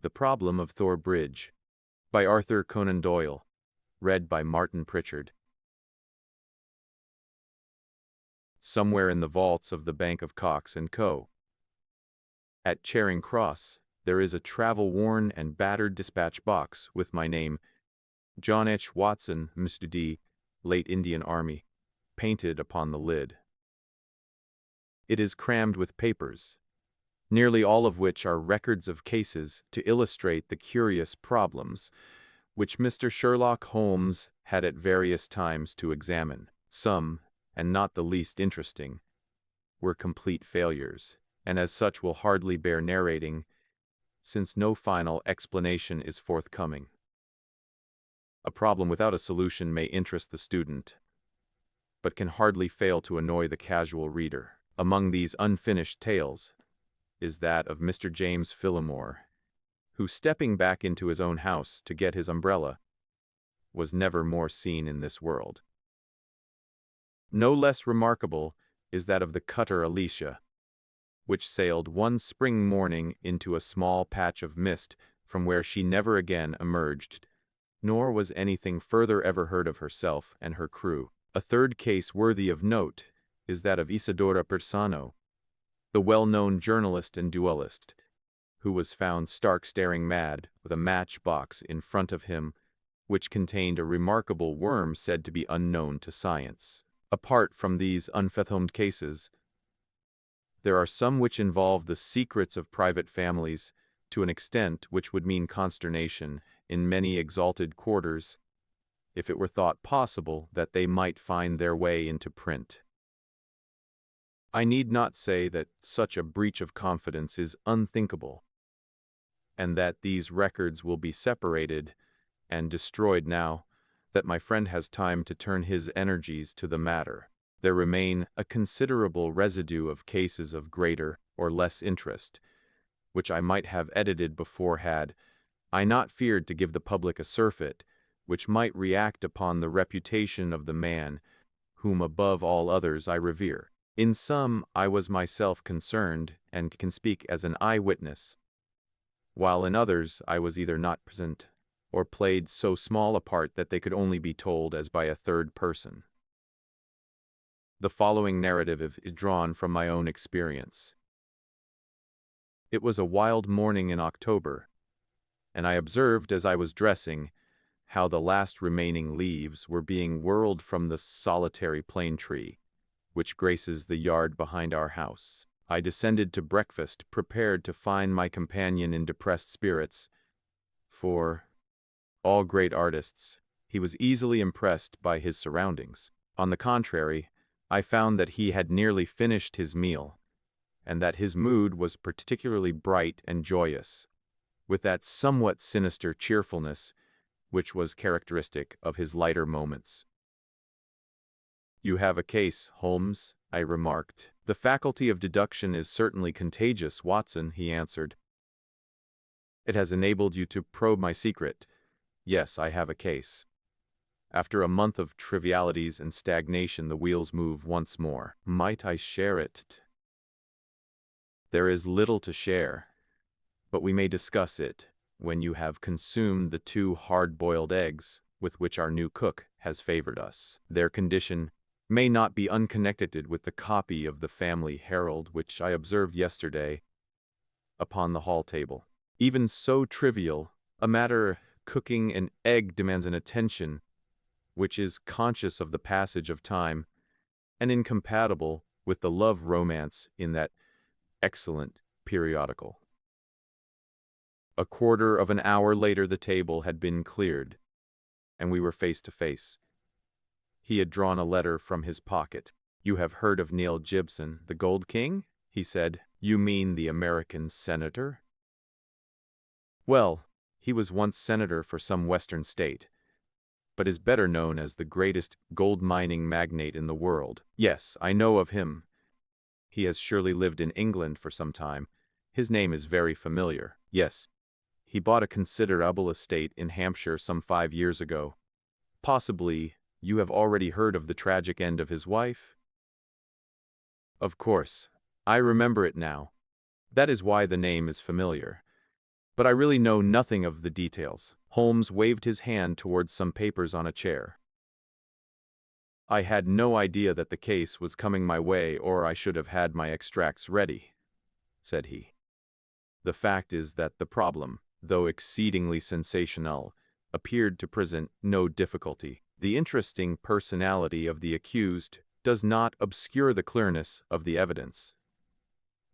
The Problem of Thor Bridge, by Arthur Conan Doyle, read by Martin Prichard. Somewhere in the vaults of the Bank of Cox & Co. at Charing Cross, there is a travel-worn and battered dispatch box with my name, John H. Watson, Mr. D., late Indian Army, painted upon the lid. It is crammed with papers, nearly all of which are records of cases to illustrate the curious problems which Mr. Sherlock Holmes had at various times to examine. Some, and not the least interesting, were complete failures, and as such will hardly bear narrating, since no final explanation is forthcoming. A problem without a solution may interest the student, but can hardly fail to annoy the casual reader. Among these unfinished tales is that of Mr. James Phillimore, who, stepping back into his own house to get his umbrella, was never more seen in this world. No less remarkable is that of the cutter Alicia, which sailed one spring morning into a small patch of mist from where she never again emerged, nor was anything further ever heard of herself and her crew. A third case worthy of note is that of Isidora Persano, the well-known journalist and duellist, who was found stark staring mad with a matchbox in front of him, which contained a remarkable worm said to be unknown to science. Apart from these unfathomed cases, there are some which involve the secrets of private families to an extent which would mean consternation in many exalted quarters, if it were thought possible that they might find their way into print. I need not say that such a breach of confidence is unthinkable, and that these records will be separated and destroyed now that my friend has time to turn his energies to the matter. There remain a considerable residue of cases of greater or less interest, which I might have edited before had I not feared to give the public a surfeit which might react upon the reputation of the man whom above all others I revere. In some I was myself concerned and can speak as an eyewitness, while in others I was either not present or played so small a part that they could only be told as by a third person. The following narrative is drawn from my own experience. It was a wild morning in October, and I observed as I was dressing how the last remaining leaves were being whirled from the solitary plane tree, which graces the yard behind our house. I descended to breakfast, prepared to find my companion in depressed spirits, for all great artists, he was easily impressed by his surroundings. On the contrary, I found that he had nearly finished his meal, and that his mood was particularly bright and joyous, with that somewhat sinister cheerfulness which was characteristic of his lighter moments. "You have a case, Holmes," I remarked. "The faculty of deduction is certainly contagious, Watson," he answered. "It has enabled you to probe my secret. Yes, I have a case. After a month of trivialities and stagnation, the wheels move once more. Might I share it?" "There is little to share, but we may discuss it when you have consumed the 2 hard-boiled eggs with which our new cook has favored us. Their condition may not be unconnected with the copy of the Family Herald which I observed yesterday upon the hall table. Even so trivial a matter, cooking an egg, demands an attention which is conscious of the passage of time and incompatible with the love romance in that excellent periodical." A quarter of an hour later the table had been cleared, and we were face to face. He had drawn a letter from his pocket. "You have heard of Neil Gibson, the Gold King?" he said. "You mean the American senator? Well, he was once senator for some western state, but is better known as the greatest gold-mining magnate in the world. Yes, I know of him. He has surely lived in England for some time. His name is very familiar. Yes, he bought a considerable estate in Hampshire some 5 years ago. Possibly you have already heard of the tragic end of his wife?" "Of course, I remember it now. That is why the name is familiar. But I really know nothing of the details. Holmes waved his hand towards some papers on a chair. I had no idea that the case was coming my way, or I should have had my extracts ready, said he. The fact is that the problem, though exceedingly sensational, appeared to present no difficulty. The interesting personality of the accused does not obscure the clearness of the evidence.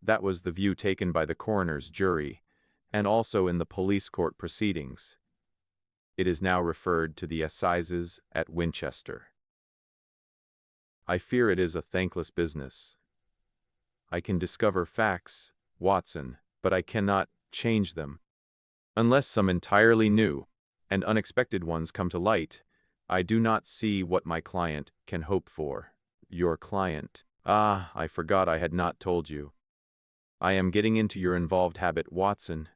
That was the view taken by the coroner's jury, and also in the police court proceedings. It is now referred to the assizes at Winchester. I fear it is a thankless business. I can discover facts, Watson, but I cannot change them. Unless some entirely new and unexpected ones come to light, I do not see what my client can hope for. Your client. Ah, I forgot I had not told you. I am getting into your involved habit, Watson,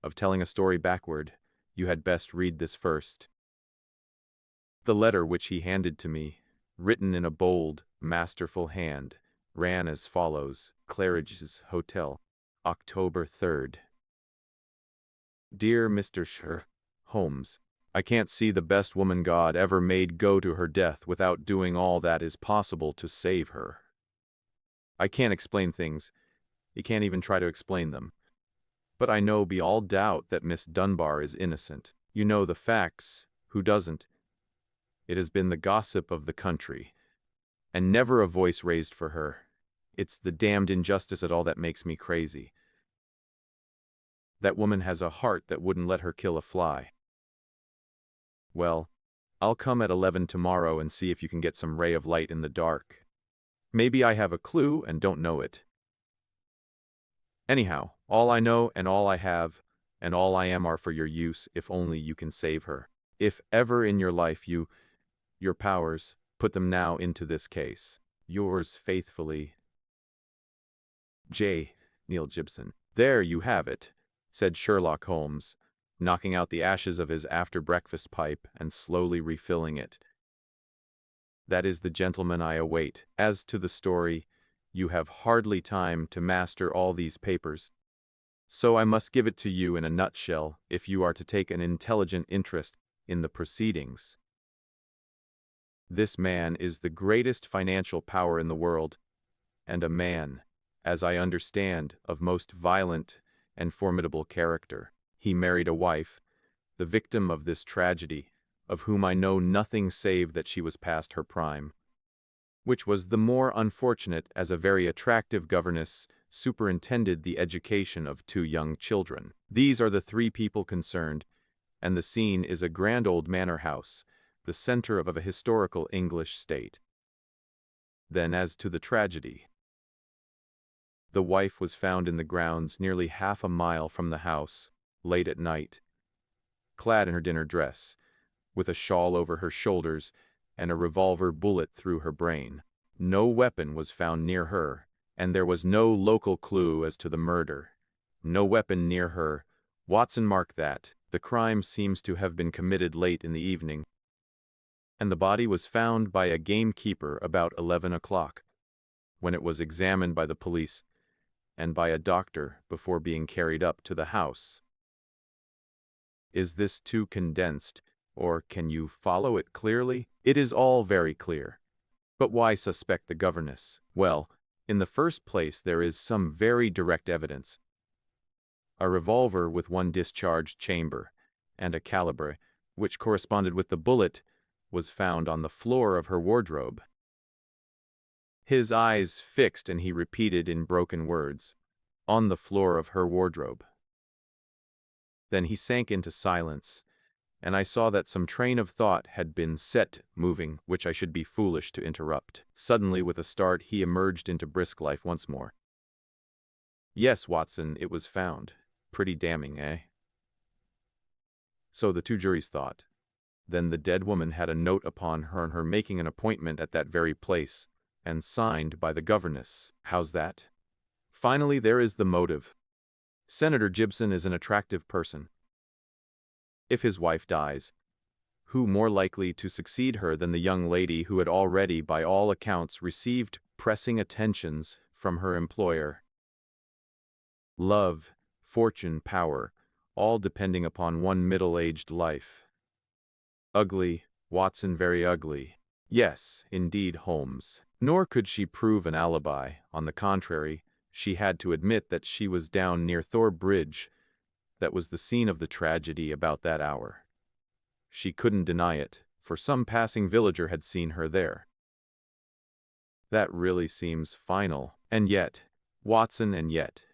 of telling a story backward. You had best read this first. The letter which he handed to me, written in a bold, masterful hand, ran as follows: Claridge's Hotel, October 3rd. Dear Mr. Sherlock Holmes, I can't see the best woman God ever made go to her death without doing all that is possible to save her. I can't explain things. You can't even try to explain them. But I know beyond all doubt that Miss Dunbar is innocent. You know the facts. Who doesn't? It has been the gossip of the country, and never a voice raised for her. It's the damned injustice at all that makes me crazy. That woman has a heart that wouldn't let her kill a fly. Well, I'll come at 11 tomorrow and see if you can get some ray of light in the dark. Maybe I have a clue and don't know it. Anyhow, all I know and all I have and all I am are for your use if only you can save her. If ever in your life your powers, put them now into this case. Yours faithfully, J. Neil Gibson. There you have it, said Sherlock Holmes, knocking out the ashes of his after-breakfast pipe and slowly refilling it. That is the gentleman I await. As to the story, you have hardly time to master all these papers. So I must give it to you in a nutshell if you are to take an intelligent interest in the proceedings. This man is the greatest financial power in the world, and a man, as I understand, of most violent and formidable character. He married a wife, the victim of this tragedy, of whom I know nothing save that she was past her prime, which was the more unfortunate as a very attractive governess superintended the education of 2 young children. These are the 3 people concerned, and the scene is a grand old manor house, the center of a historical English state. Then as to the tragedy. The wife was found in the grounds nearly half a mile from the house, late at night, clad in her dinner dress, with a shawl over her shoulders and a revolver bullet through her brain. No weapon was found near her, and there was no local clue as to the murder. No weapon near her. Watson, mark that. The crime seems to have been committed late in the evening, and the body was found by a gamekeeper about 11 o'clock, when it was examined by the police and by a doctor before being carried up to the house. Is this too condensed, or can you follow it clearly? It is all very clear. But why suspect the governess? Well, in the first place there is some very direct evidence. A revolver with 1 discharged chamber, and a caliber, which corresponded with the bullet, was found on the floor of her wardrobe. His eyes fixed, and he repeated in broken words, "On the floor of her wardrobe." Then he sank into silence, and I saw that some train of thought had been set moving, which I should be foolish to interrupt. Suddenly, with a start, he emerged into brisk life once more. "Yes, Watson, it was found. Pretty damning, eh?" So the 2 juries thought. Then the dead woman had a note upon her making an appointment at that very place, and signed by the governess. How's that? Finally, there is the motive. Senator Gibson is an attractive person. If his wife dies, who more likely to succeed her than the young lady who had already, by all accounts, received pressing attentions from her employer? Love, fortune, power, all depending upon one middle-aged life. Ugly, Watson, very ugly. Yes, indeed, Holmes. Nor could she prove an alibi. On the contrary, she had to admit that she was down near Thor Bridge. That was the scene of the tragedy about that hour. She couldn't deny it, for some passing villager had seen her there. That really seems final. And yet, Watson, and yet.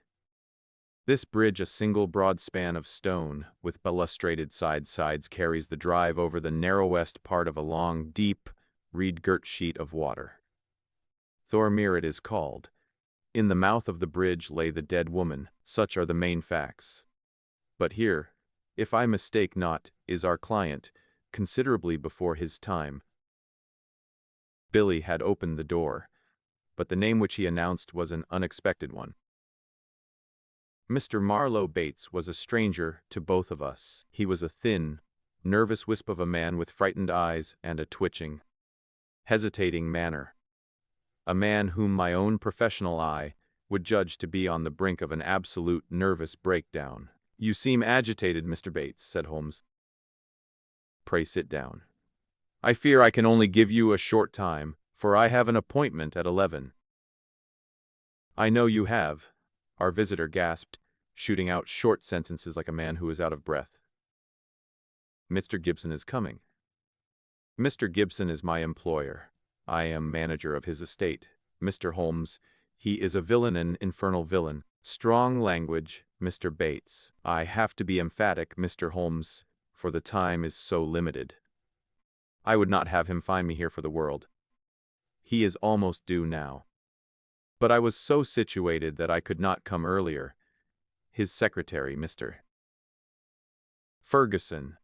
This bridge, a single broad span of stone, with balustrated sides, carries the drive over the narrowest part of a long, deep, reed-girt sheet of water. Thormere it is called. In the mouth of the bridge lay the dead woman. Such are the main facts. But here, if I mistake not, is our client, considerably before his time. Billy had opened the door, but the name which he announced was an unexpected one. Mr. Marlowe Bates was a stranger to both of us. He was a thin, nervous wisp of a man with frightened eyes and a twitching, hesitating manner. A man whom my own professional eye would judge to be on the brink of an absolute nervous breakdown. "You seem agitated, Mr. Bates," said Holmes. "Pray sit down. I fear I can only give you a short time, for I have an appointment at 11. "I know you have," our visitor gasped, shooting out short sentences like a man who is out of breath. "Mr. Gibson is coming." "Mr. Gibson is my employer. I am manager of his estate. Mr. Holmes, he is a villain, an infernal villain." "Strong language, Mr. Bates. I have to be emphatic, Mr. Holmes, for the time is so limited. I would not have him find me here for the world. He is almost due now. But I was so situated that I could not come earlier. His secretary, Mr. Ferguson,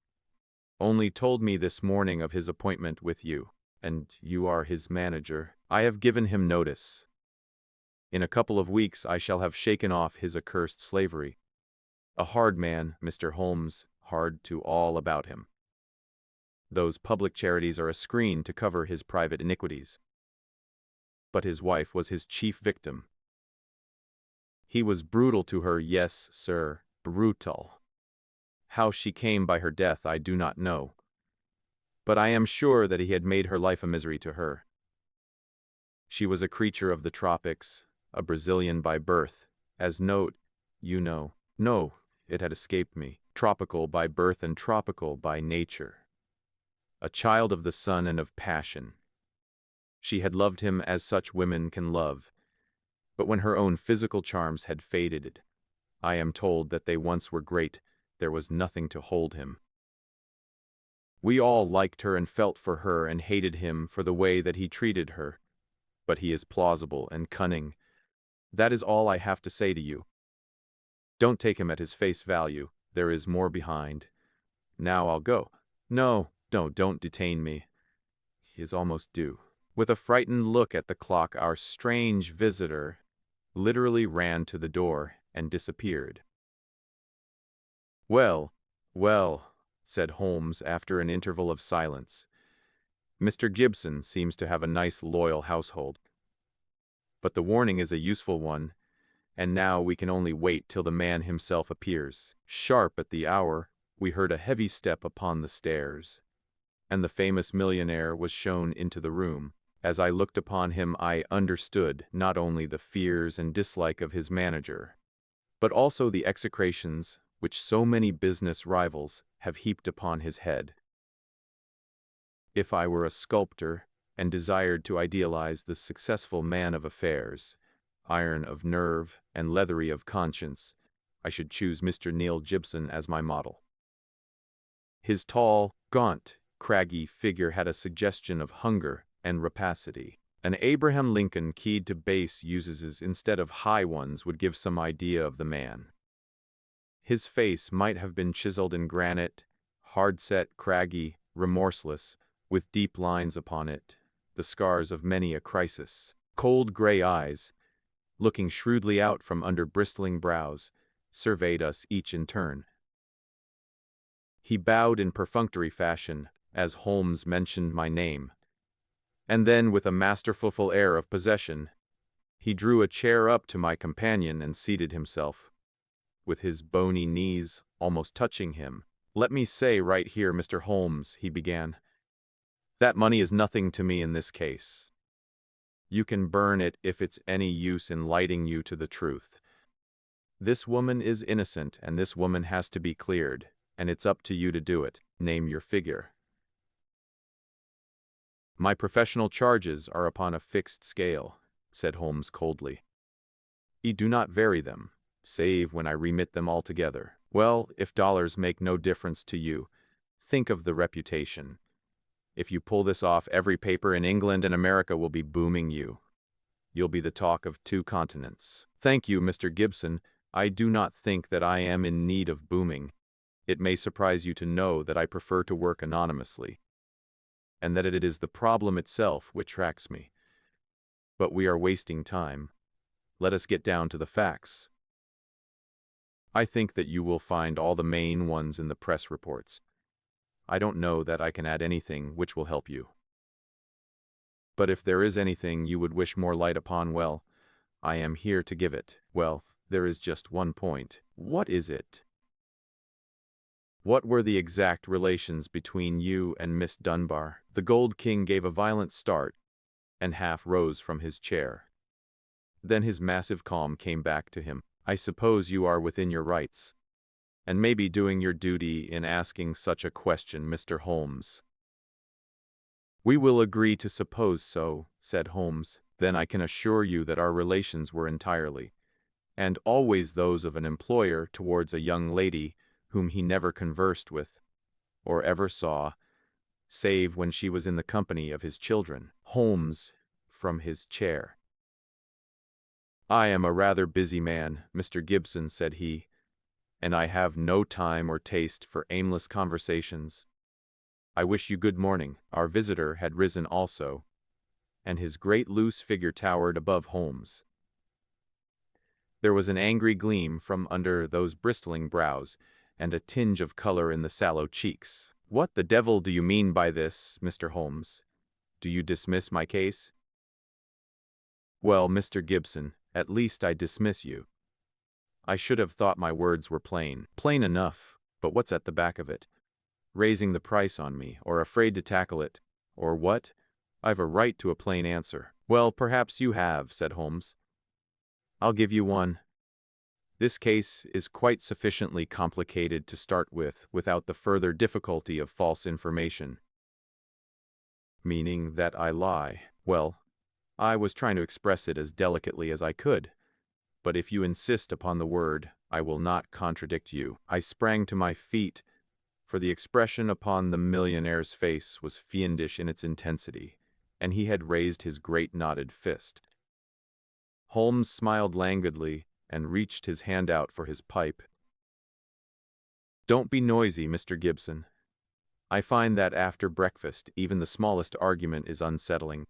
only told me this morning of his appointment with you, and you are his manager. I have given him notice. In a couple of weeks I shall have shaken off his accursed slavery. A hard man, Mr. Holmes, hard to all about him. Those public charities are a screen to cover his private iniquities. But his wife was his chief victim. He was brutal to her, yes, sir, brutal. How she came by her death I do not know, but I am sure that he had made her life a misery to her. She was a creature of the tropics, a Brazilian by birth, as you know. No, it had escaped me. Tropical by birth and tropical by nature. A child of the sun and of passion. She had loved him as such women can love, but when her own physical charms had faded, I am told that they once were great, there was nothing to hold him. We all liked her and felt for her and hated him for the way that he treated her. But he is plausible and cunning. That is all I have to say to you. Don't take him at his face value. There is more behind. Now I'll go. No, don't detain me. He is almost due." With a frightened look at the clock, our strange visitor literally ran to the door and disappeared. Well, said Holmes after an interval of silence. "Mr. Gibson seems to have a nice loyal household. But the warning is a useful one, and now we can only wait till the man himself appears." Sharp at the hour, we heard a heavy step upon the stairs, and the famous millionaire was shown into the room. As I looked upon him, I understood not only the fears and dislike of his manager, but also the execrations which so many business rivals have heaped upon his head. If I were a sculptor and desired to idealize the successful man of affairs, iron of nerve and leathery of conscience, I should choose Mr. Neil Gibson as my model. His tall, gaunt, craggy figure had a suggestion of hunger and rapacity. An Abraham Lincoln keyed to base uses instead of high ones would give some idea of the man. His face might have been chiseled in granite, hard-set, craggy, remorseless, with deep lines upon it, the scars of many a crisis. Cold gray eyes, looking shrewdly out from under bristling brows, surveyed us each in turn. He bowed in perfunctory fashion as Holmes mentioned my name, and then, with a masterful air of possession, he drew a chair up to my companion and seated himself, with his bony knees almost touching him. "Let me say right here, Mr. Holmes," he began, "that money is nothing to me in this case. You can burn it if it's any use in lighting you to the truth. This woman is innocent, and this woman has to be cleared, and it's up to you to do it. Name your figure." "My professional charges are upon a fixed scale," said Holmes coldly. "I do not vary them, save when I remit them altogether." "Well, if dollars make no difference to you, think of the reputation. If you pull this off, every paper in England and America will be booming you. You'll be the talk of 2 continents. "Thank you, Mr. Gibson. I do not think that I am in need of booming. It may surprise you to know that I prefer to work anonymously, and that it is the problem itself which attracts me. But we are wasting time. Let us get down to the facts. I think that you will find all the main ones in the press reports. I don't know that I can add anything which will help you. But if there is anything you would wish more light upon, well, I am here to give it." "Well, there is just one point." "What is it?" "What were the exact relations between you and Miss Dunbar?" The Gold King gave a violent start and half rose from his chair. Then his massive calm came back to him. "I suppose you are within your rights, and may be doing your duty in asking such a question, Mr. Holmes." "We will agree to suppose so," said Holmes. "Then I can assure you that our relations were entirely, and always those of an employer towards a young lady whom he never conversed with, or ever saw, save when she was in the company of his children." Holmes from his chair. "I am a rather busy man, Mr. Gibson," said he, "and I have no time or taste for aimless conversations. I wish you good morning." Our visitor had risen also, and his great loose figure towered above Holmes. There was an angry gleam from under those bristling brows, and a tinge of color in the sallow cheeks. "What the devil do you mean by this, Mr. Holmes? Do you dismiss my case?" "Well, Mr. Gibson, at least I dismiss you. I should have thought my words were plain." "Plain enough, but what's at the back of it? Raising the price on me, or afraid to tackle it, or what? I've a right to a plain answer." "Well, perhaps you have," said Holmes. "I'll give you one. This case is quite sufficiently complicated to start with, without the further difficulty of false information." "Meaning that I lie." "Well, I was trying to express it as delicately as I could. But if you insist upon the word, I will not contradict you." I sprang to my feet, for the expression upon the millionaire's face was fiendish in its intensity, and he had raised his great knotted fist. Holmes smiled languidly and reached his hand out for his pipe. "Don't be noisy, Mr. Gibson. I find that after breakfast even the smallest argument is unsettling.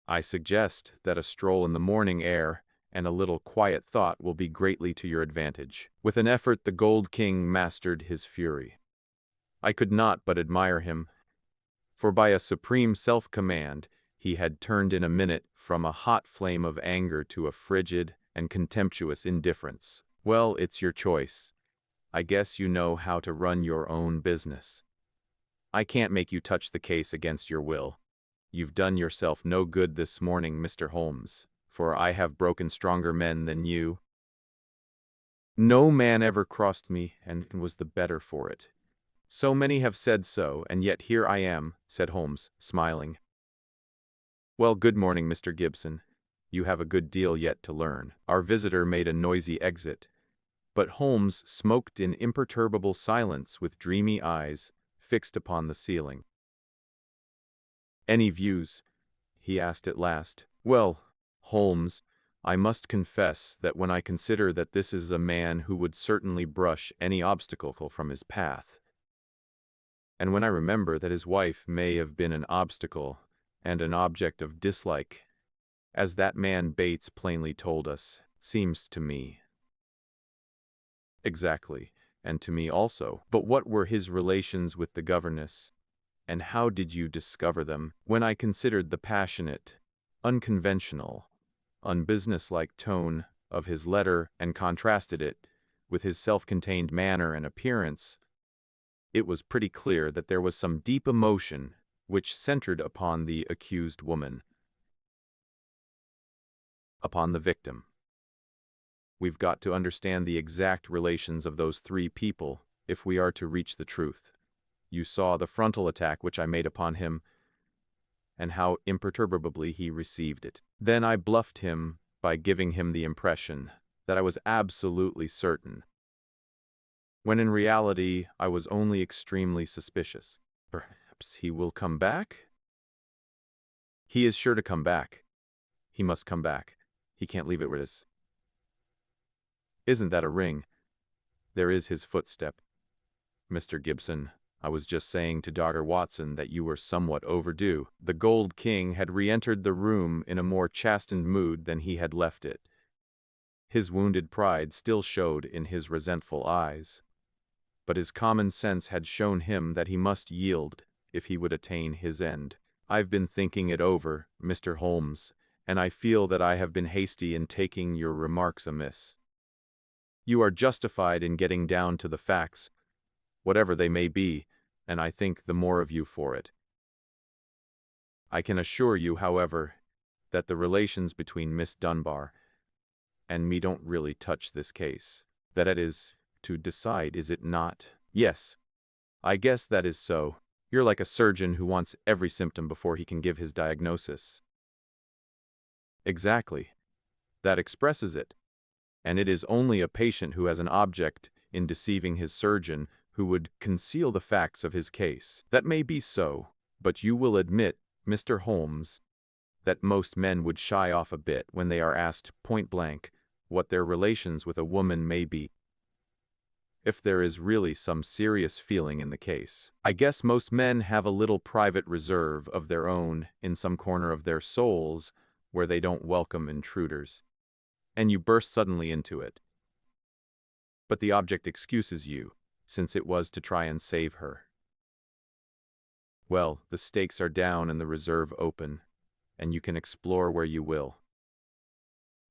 I suggest that a stroll in the morning air and a little quiet thought will be greatly to your advantage." With an effort the Gold King mastered his fury. I could not but admire him, for by a supreme self-command he had turned in a minute from a hot flame of anger to a frigid and contemptuous indifference. "Well, it's your choice. I guess you know how to run your own business. I can't make you touch the case against your will. You've done yourself no good this morning, Mr. Holmes, for I have broken stronger men than you. No man ever crossed me and was the better for it. So many have said so, and yet here I am," said Holmes, smiling. "Well, good morning, Mr. Gibson. You have a good deal yet to learn." Our visitor made a noisy exit, but Holmes smoked in imperturbable silence with dreamy eyes fixed upon the ceiling. "Any views?" he asked at last. "Well, Holmes, I must confess that when I consider that this is a man who would certainly brush any obstacle from his path, and when I remember that his wife may have been an obstacle and an object of dislike, as that man Bates plainly told us, seems to me." "Exactly, and to me also. But what were his relations with the governess, and how did you discover them?" When I considered the passionate, unconventional, unbusinesslike tone of his letter and contrasted it with his self-contained manner and appearance, it was pretty clear that there was some deep emotion which centered upon the accused woman, upon the victim. We've got to understand the exact relations of those three people if we are to reach the truth. You saw the frontal attack which I made upon him, and how imperturbably he received it. Then I bluffed him by giving him the impression that I was absolutely certain, when in reality I was only extremely suspicious. Perhaps he will come back? He is sure to come back. He must come back. He can't leave it where it is. Isn't that a ring? There is his footstep. Mr. Gibson, I was just saying to Dr. Watson that you were somewhat overdue. The Gold King had re-entered the room in a more chastened mood than he had left it. His wounded pride still showed in his resentful eyes, but his common sense had shown him that he must yield if he would attain his end. I've been thinking it over, Mr. Holmes, and I feel that I have been hasty in taking your remarks amiss. You are justified in getting down to the facts, whatever they may be, and I think the more of you for it. I can assure you, however, that the relations between Miss Dunbar and me don't really touch this case. That it is to decide, is it not? Yes, I guess that is so. You're like a surgeon who wants every symptom before he can give his diagnosis. Exactly. That expresses it. And it is only a patient who has an object in deceiving his surgeon who would conceal the facts of his case. That may be so, but you will admit, Mr. Holmes, that most men would shy off a bit when they are asked point-blank what their relations with a woman may be, if there is really some serious feeling in the case. I guess most men have a little private reserve of their own in some corner of their souls where they don't welcome intruders, and you burst suddenly into it. But the object excuses you, since it was to try and save her. Well, the stakes are down and the reserve open, and you can explore where you will.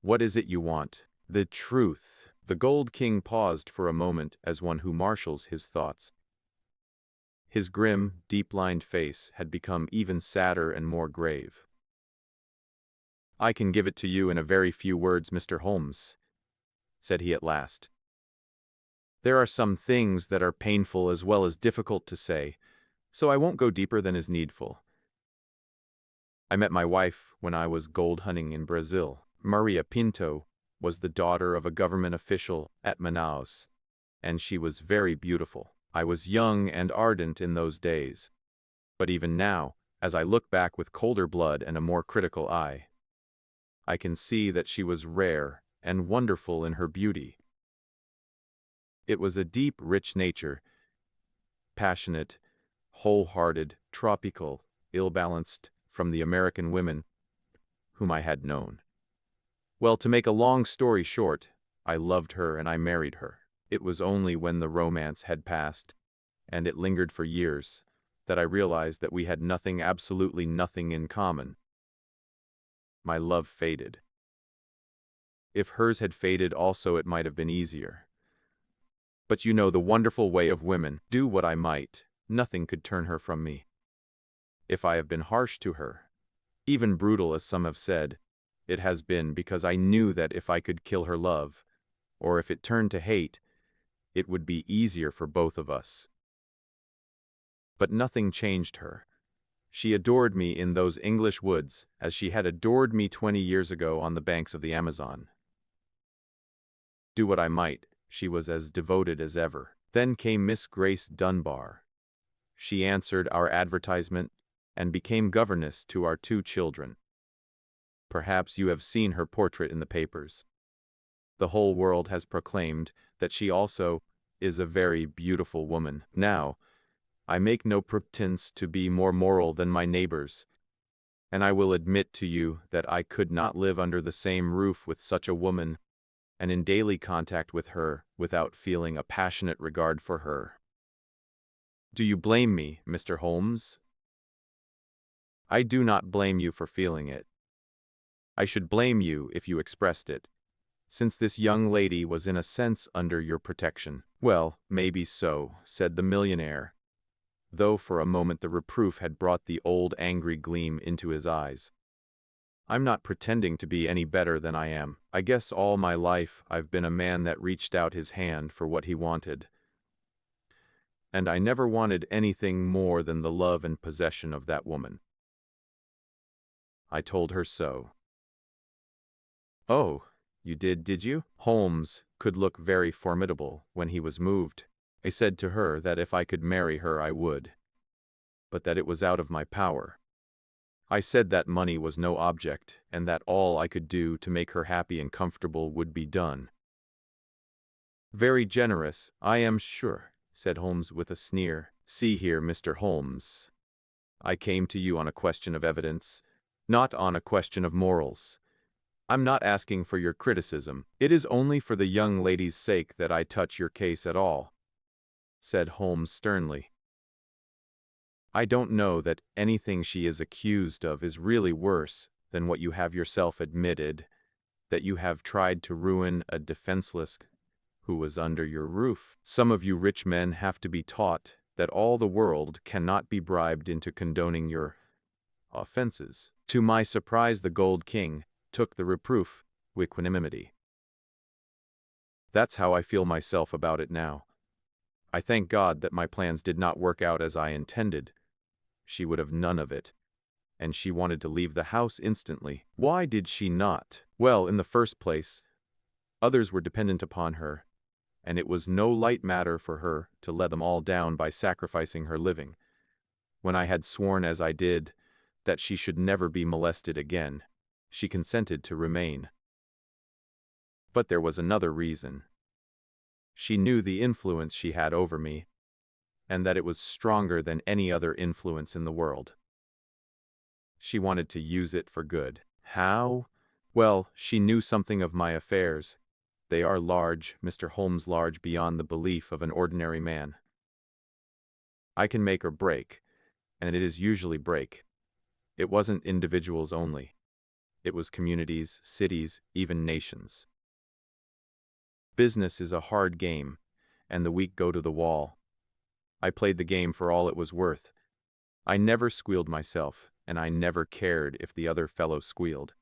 What is it you want? The truth. The Gold King paused for a moment as one who marshals his thoughts. His grim, deep-lined face had become even sadder and more grave. I can give it to you in a very few words, Mr. Holmes, said he at last. There are some things that are painful as well as difficult to say, so I won't go deeper than is needful. I met my wife when I was gold hunting in Brazil. Maria Pinto was the daughter of a government official at Manaus, and she was very beautiful. I was young and ardent in those days, but even now, as I look back with colder blood and a more critical eye, I can see that she was rare and wonderful in her beauty. It was a deep, rich nature, passionate, wholehearted, tropical, ill-balanced from the American women whom I had known. Well, to make a long story short, I loved her and I married her. It was only when the romance had passed, and it lingered for years, that I realized that we had nothing, absolutely nothing in common. My love faded. If hers had faded also, it might have been easier. But you know the wonderful way of women. Do what I might, nothing could turn her from me. If I have been harsh to her, even brutal as some have said, it has been because I knew that if I could kill her love, or if it turned to hate, it would be easier for both of us. But nothing changed her. She adored me in those English woods as she had adored me 20 years ago on the banks of the Amazon. Do what I might, she was as devoted as ever. Then came Miss Grace Dunbar. She answered our advertisement and became governess to our 2 children. Perhaps you have seen her portrait in the papers. The whole world has proclaimed that she also is a very beautiful woman. Now, I make no pretense to be more moral than my neighbors, and I will admit to you that I could not live under the same roof with such a woman and in daily contact with her without feeling a passionate regard for her. Do you blame me, Mr. Holmes? I do not blame you for feeling it. I should blame you if you expressed it. since this young lady was in a sense under your protection. Well, maybe so, said the millionaire, though for a moment the reproof had brought the old angry gleam into his eyes. I'm not pretending to be any better than I am. I guess all my life I've been a man that reached out his hand for what he wanted. And I never wanted anything more than the love and possession of that woman. I told her so. Oh, you did you? Holmes could look very formidable when he was moved. I said to her that if I could marry her I would, but that it was out of my power. I said that money was no object, and that all I could do to make her happy and comfortable would be done. Very generous, I am sure, said Holmes with a sneer. See here, Mr. Holmes. I came to you on a question of evidence, not on a question of morals. I'm not asking for your criticism. It is only for the young lady's sake that I touch your case at all, said Holmes sternly. I don't know that anything she is accused of is really worse than what you have yourself admitted, that you have tried to ruin a defenseless who was under your roof. Some of you rich men have to be taught that all the world cannot be bribed into condoning your offenses. To my surprise, the Gold King took the reproof with equanimity. That's how I feel myself about it now. I thank God that my plans did not work out as I intended. She would have none of it, and she wanted to leave the house instantly. Why did she not? Well, in the first place, others were dependent upon her, and it was no light matter for her to let them all down by sacrificing her living. When I had sworn, as I did, that she should never be molested again, she consented to remain. But there was another reason. She knew the influence she had over me, and that it was stronger than any other influence in the world. She wanted to use it for good. How? Well, she knew something of my affairs. They are large, Mr. Holmes, large beyond the belief of an ordinary man. I can make or break, and it is usually break. It wasn't individuals only. It was communities, cities, even nations. Business is a hard game, and the weak go to the wall. I played the game for all it was worth. I never squealed myself, and I never cared if the other fellow squealed.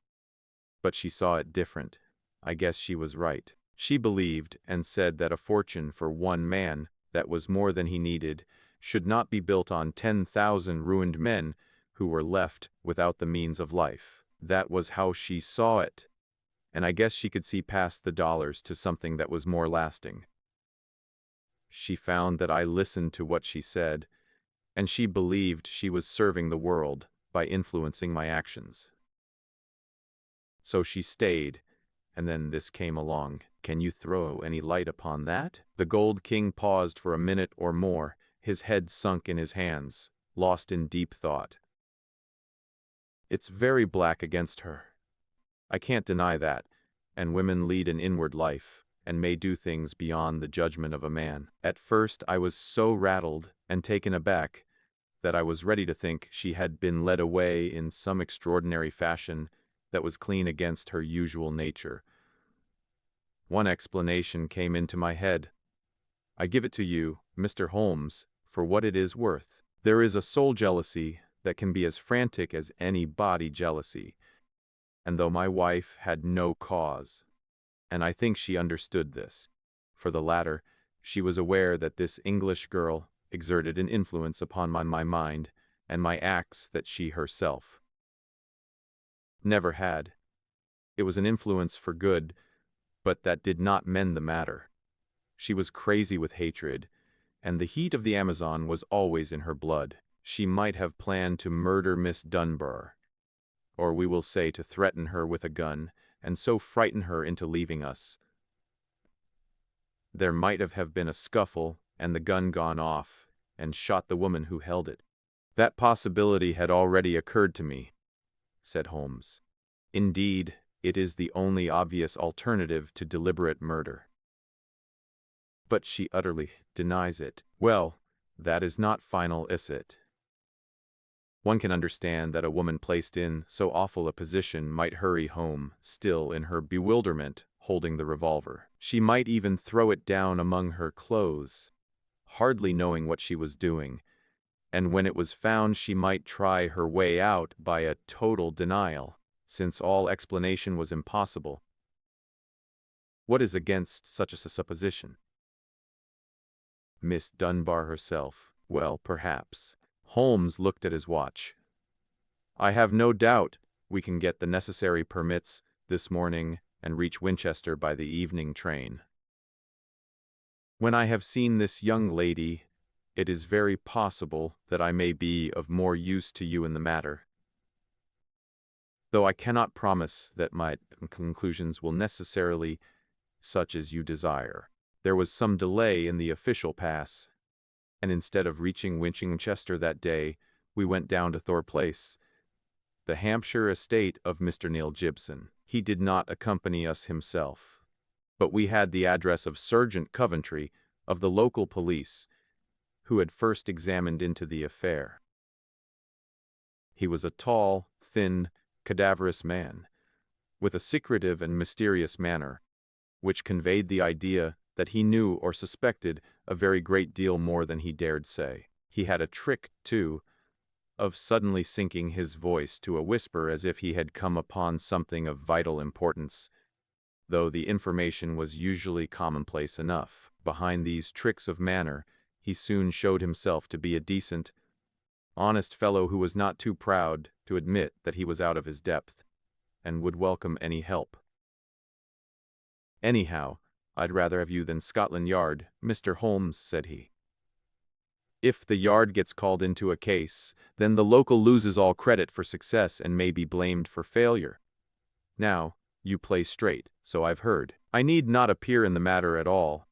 But she saw it different. I guess she was right. She believed and said that a fortune for one man, that was more than he needed, should not be built on 10,000 ruined men who were left without the means of life. That was how she saw it, and I guess she could see past the dollars to something that was more lasting. She found that I listened to what she said, and she believed she was serving the world by influencing my actions. So she stayed, and then this came along. Can you throw any light upon that? The Gold King paused for a minute or more, his head sunk in his hands, lost in deep thought. It's very black against her. I can't deny that, and women lead an inward life, and may do things beyond the judgment of a man. At first I was so rattled and taken aback that I was ready to think she had been led away in some extraordinary fashion that was clean against her usual nature. One explanation came into my head. I give it to you, Mr. Holmes, for what it is worth. There is a soul jealousy that can be as frantic as any body jealousy, and though my wife had no cause, and I think she understood this, for the latter, she was aware that this English girl exerted an influence upon my mind and my acts that she herself never had. It was an influence for good, but that did not mend the matter. She was crazy with hatred, and the heat of the Amazon was always in her blood. She might have planned to murder Miss Dunbar, or we will say to threaten her with a gun, and so frighten her into leaving us. There might have been a scuffle, and the gun gone off, and shot the woman who held it. That possibility had already occurred to me, said Holmes. Indeed, it is the only obvious alternative to deliberate murder. But she utterly denies it. Well, that is not final, is it? One can understand that a woman placed in so awful a position might hurry home. Still, in her bewilderment, holding the revolver. She might even throw it down among her clothes, hardly knowing what she was doing, and when it was found she might try her way out by a total denial, since all explanation was impossible. What is against such a supposition? Miss Dunbar herself. Well, perhaps. Holmes looked at his watch. I have no doubt we can get the necessary permits this morning and reach Winchester by the evening train. When I have seen this young lady, it is very possible that I may be of more use to you in the matter, though I cannot promise that my conclusions will necessarily such as you desire. There was some delay in the official pass, and instead of reaching Winchester that day, we went down to Thor Place, the Hampshire estate of Mr. Neil Gibson. He did not accompany us himself, but we had the address of Sergeant Coventry of the local police, who had first examined into the affair. He was a tall, thin, cadaverous man, with a secretive and mysterious manner, which conveyed the idea that he knew or suspected a very great deal more than he dared say. He had a trick, too, of suddenly sinking his voice to a whisper as if he had come upon something of vital importance, though the information was usually commonplace enough. Behind these tricks of manner, he soon showed himself to be a decent, honest fellow who was not too proud to admit that he was out of his depth, and would welcome any help. Anyhow, I'd rather have you than Scotland Yard, Mr. Holmes, said he. If the Yard gets called into a case, then the local loses all credit for success and may be blamed for failure. Now, you play straight, so I've heard. I need not appear in the matter at all,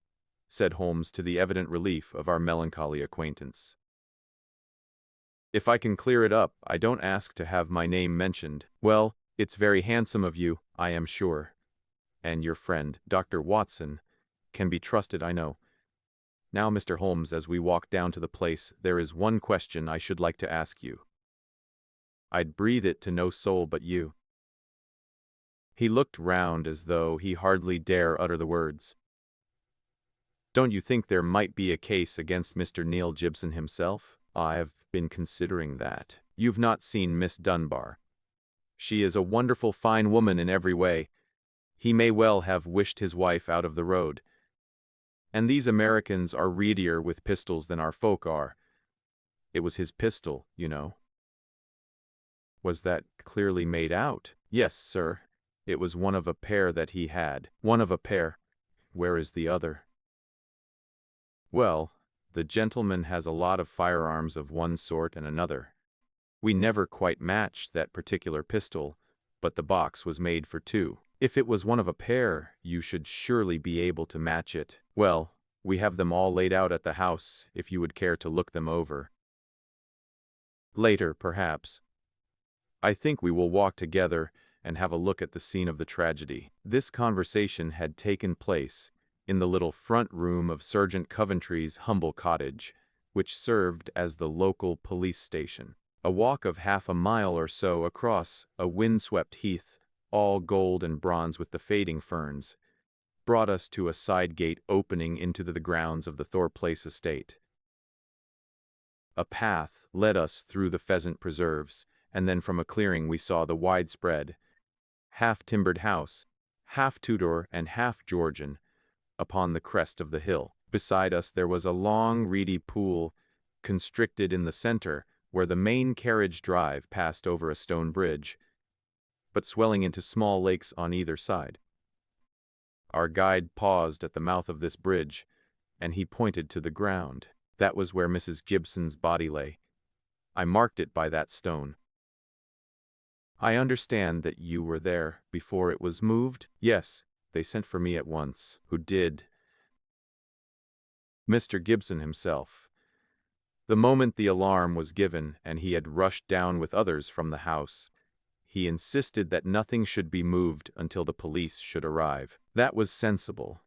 said Holmes to the evident relief of our melancholy acquaintance. If I can clear it up, I don't ask to have my name mentioned. Well, it's very handsome of you, I am sure. And your friend, Dr. Watson, can be trusted, I know. Now, Mr. Holmes, as we walk down to the place, there is one question I should like to ask you. I'd breathe it to no soul but you. He looked round as though he hardly dare utter the words. Don't you think there might be a case against Mr. Neil Gibson himself? I've been considering that. You've not seen Miss Dunbar. She is a wonderful fine woman in every way. He may well have wished his wife out of the road. And these Americans are readier with pistols than our folk are. It was his pistol, you know. Was that clearly made out? Yes, sir. It was one of a pair that he had. One of a pair. Where is the other? Well, the gentleman has a lot of firearms of one sort and another. We never quite matched that particular pistol, but the box was made for two. If it was one of a pair, you should surely be able to match it. Well, we have them all laid out at the house, if you would care to look them over. Later, perhaps. I think we will walk together and have a look at the scene of the tragedy. This conversation had taken place in the little front room of Sergeant Coventry's humble cottage, which served as the local police station. A walk of half a mile or so across a wind-swept heath, all gold and bronze with the fading ferns, brought us to a side gate opening into the grounds of the Thor Place estate. A path led us through the pheasant preserves, and then from a clearing we saw the widespread, half-timbered house, half Tudor and half Georgian, upon the crest of the hill. Beside us there was a long, reedy pool, constricted in the center, where the main carriage drive passed over a stone bridge, but swelling into small lakes on either side. Our guide paused at the mouth of this bridge, and he pointed to the ground. That was where Mrs. Gibson's body lay. I marked it by that stone. I understand that you were there before it was moved? Yes, they sent for me at once. Who did? Mr. Gibson himself. The moment the alarm was given and he had rushed down with others from the house, he insisted that nothing should be moved until the police should arrive. That was sensible.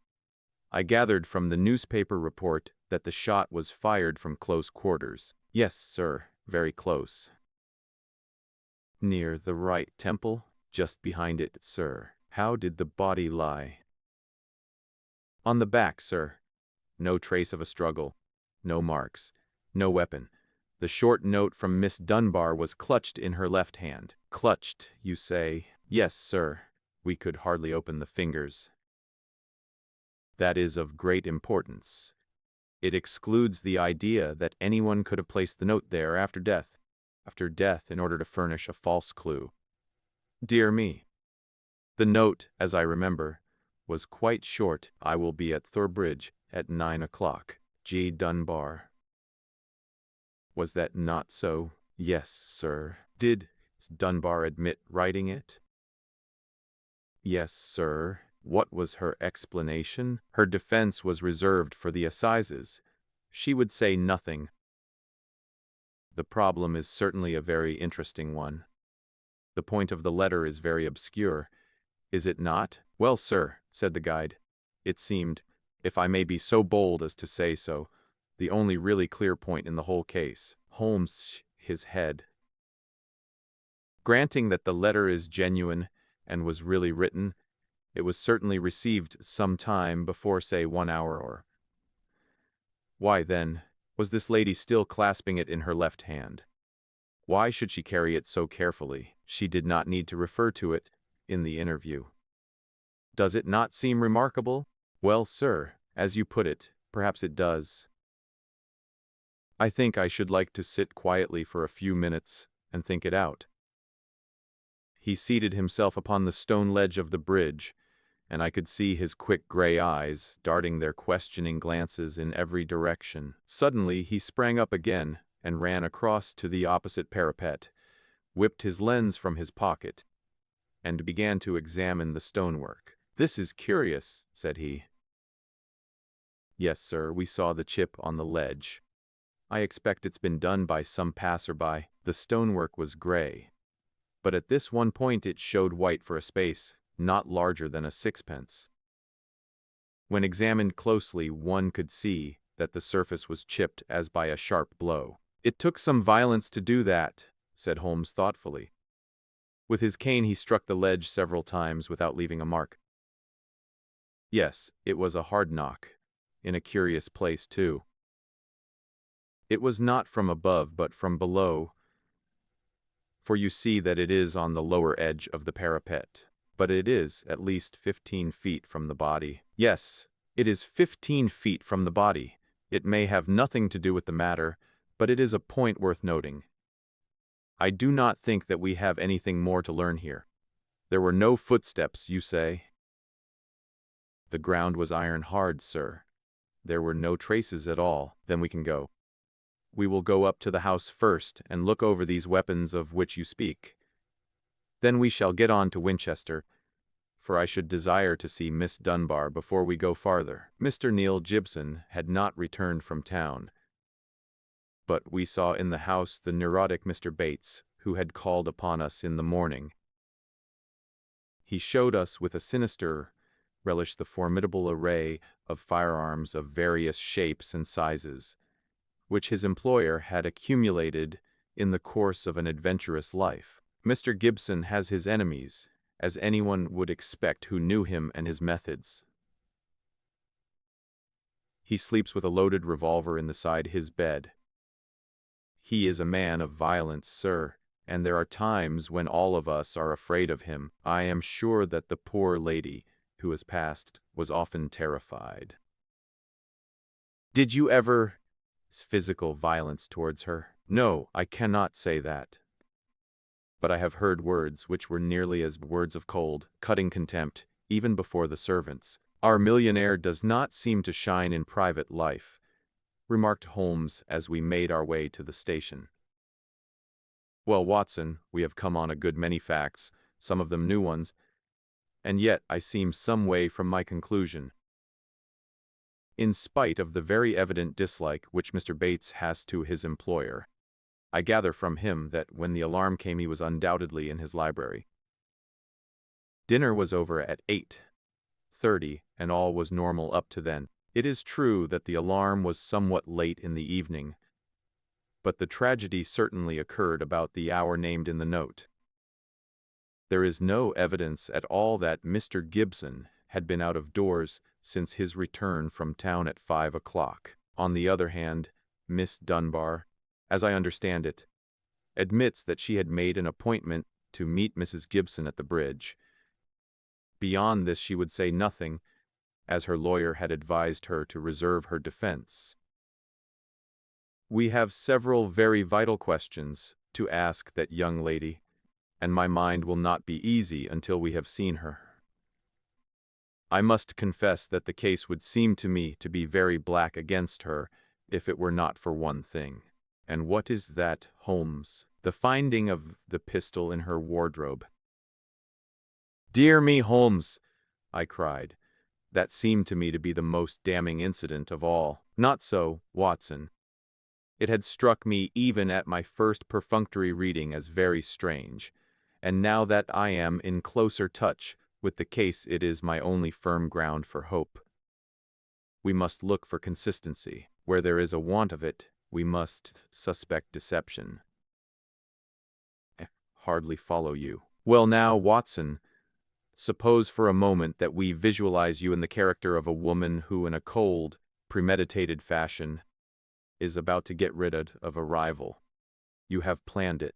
I gathered from the newspaper report that the shot was fired from close quarters. Yes, sir, very close. Near the right temple? Just behind it, sir. How did the body lie? On the back, sir. No trace of a struggle. No marks. No weapon. The short note from Miss Dunbar was clutched in her left hand. Clutched, you say? Yes, sir. We could hardly open the fingers. That is of great importance. It excludes the idea that anyone could have placed the note there after death. After death, in order to furnish a false clue. Dear me. The note, as I remember, was quite short. I will be at Thor Bridge at 9 o'clock. G. Dunbar. Was that not so? Yes, sir. Did Dunbar admit writing it? Yes, sir. What was her explanation? Her defense was reserved for the assizes. She would say nothing. The problem is certainly a very interesting one. The point of the letter is very obscure. Is it not? Well, sir, said the guide, it seemed, if I may be so bold as to say so, the only really clear point in the whole case. Holmes his head. Granting that the letter is genuine and was really written, it was certainly received some time before, say, 1 hour or... Why, then, was this lady still clasping it in her left hand? Why should she carry it so carefully? She did not need to refer to it in the interview. Does it not seem remarkable? Well, sir, as you put it, perhaps it does. I think I should like to sit quietly for a few minutes and think it out. He seated himself upon the stone ledge of the bridge, and I could see his quick gray eyes darting their questioning glances in every direction. Suddenly he sprang up again and ran across to the opposite parapet, whipped his lens from his pocket, and began to examine the stonework. This is curious, said he. Yes, sir, we saw the chip on the ledge. I expect it's been done by some passerby. The stonework was gray, but at this one point it showed white for a space not larger than a sixpence. When examined closely, one could see that the surface was chipped as by a sharp blow. It took some violence to do that, said Holmes thoughtfully. With his cane he struck the ledge several times without leaving a mark. Yes, it was a hard knock, in a curious place too. It was not from above but from below, for you see that it is on the lower edge of the parapet. But it is at least 15 feet from the body. Yes, it is 15 feet from the body. It may have nothing to do with the matter, but it is a point worth noting. I do not think that we have anything more to learn here. There were no footsteps, you say? The ground was iron hard, sir. There were no traces at all. Then we can go. We will go up to the house first and look over these weapons of which you speak. Then we shall get on to Winchester, for I should desire to see Miss Dunbar before we go farther. Mr. Neil Gibson had not returned from town, but we saw in the house the neurotic Mr. Bates, who had called upon us in the morning. He showed us with a sinister relish the formidable array of firearms of various shapes and sizes, which his employer had accumulated in the course of an adventurous life. Mr. Gibson has his enemies, as anyone would expect who knew him and his methods. He sleeps with a loaded revolver inside his bed. He is a man of violence, sir, and there are times when all of us are afraid of him. I am sure that the poor lady who has passed was often terrified. Did you ever physical violence towards her? No, I cannot say that. But I have heard words which were nearly as words of cold, cutting contempt, even before the servants. Our millionaire does not seem to shine in private life, remarked Holmes as we made our way to the station. Well, Watson, we have come on a good many facts, some of them new ones, and yet I seem some way from my conclusion. In spite of the very evident dislike which Mr. Bates has to his employer, I gather from him that when the alarm came he was undoubtedly in his library. Dinner was over at 8:30, and all was normal up to then. It is true that the alarm was somewhat late in the evening, but the tragedy certainly occurred about the hour named in the note. There is no evidence at all that Mr. Gibson had been out of doors since his return from town at 5 o'clock. On the other hand, Miss Dunbar, as I understand it, admits that she had made an appointment to meet Mrs. Gibson at the bridge. Beyond this she would say nothing, as her lawyer had advised her to reserve her defense. We have several very vital questions to ask that young lady, and my mind will not be easy until we have seen her. I must confess that the case would seem to me to be very black against her if it were not for one thing. And what is that, Holmes? The finding of the pistol in her wardrobe. Dear me, Holmes, I cried. That seemed to me to be the most damning incident of all. Not so, Watson. It had struck me even at my first perfunctory reading as very strange, and now that I am in closer touch with the case it is my only firm ground for hope. We must look for consistency. Where there is a want of it, we must suspect deception. Hardly follow you. Well now, Watson, suppose for a moment that we visualize you in the character of a woman who in a cold, premeditated fashion is about to get rid of a rival. You have planned it.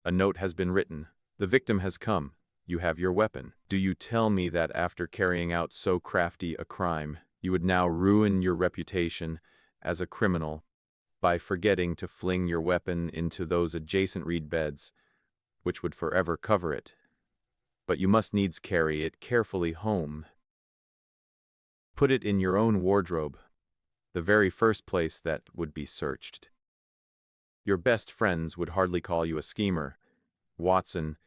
A note has been written. The victim has come. You have your weapon. Do you tell me that after carrying out so crafty a crime, you would now ruin your reputation as a criminal by forgetting to fling your weapon into those adjacent reed beds, which would forever cover it? But you must needs carry it carefully home. Put it in your own wardrobe, the very first place that would be searched. Your best friends would hardly call you a schemer, Watson,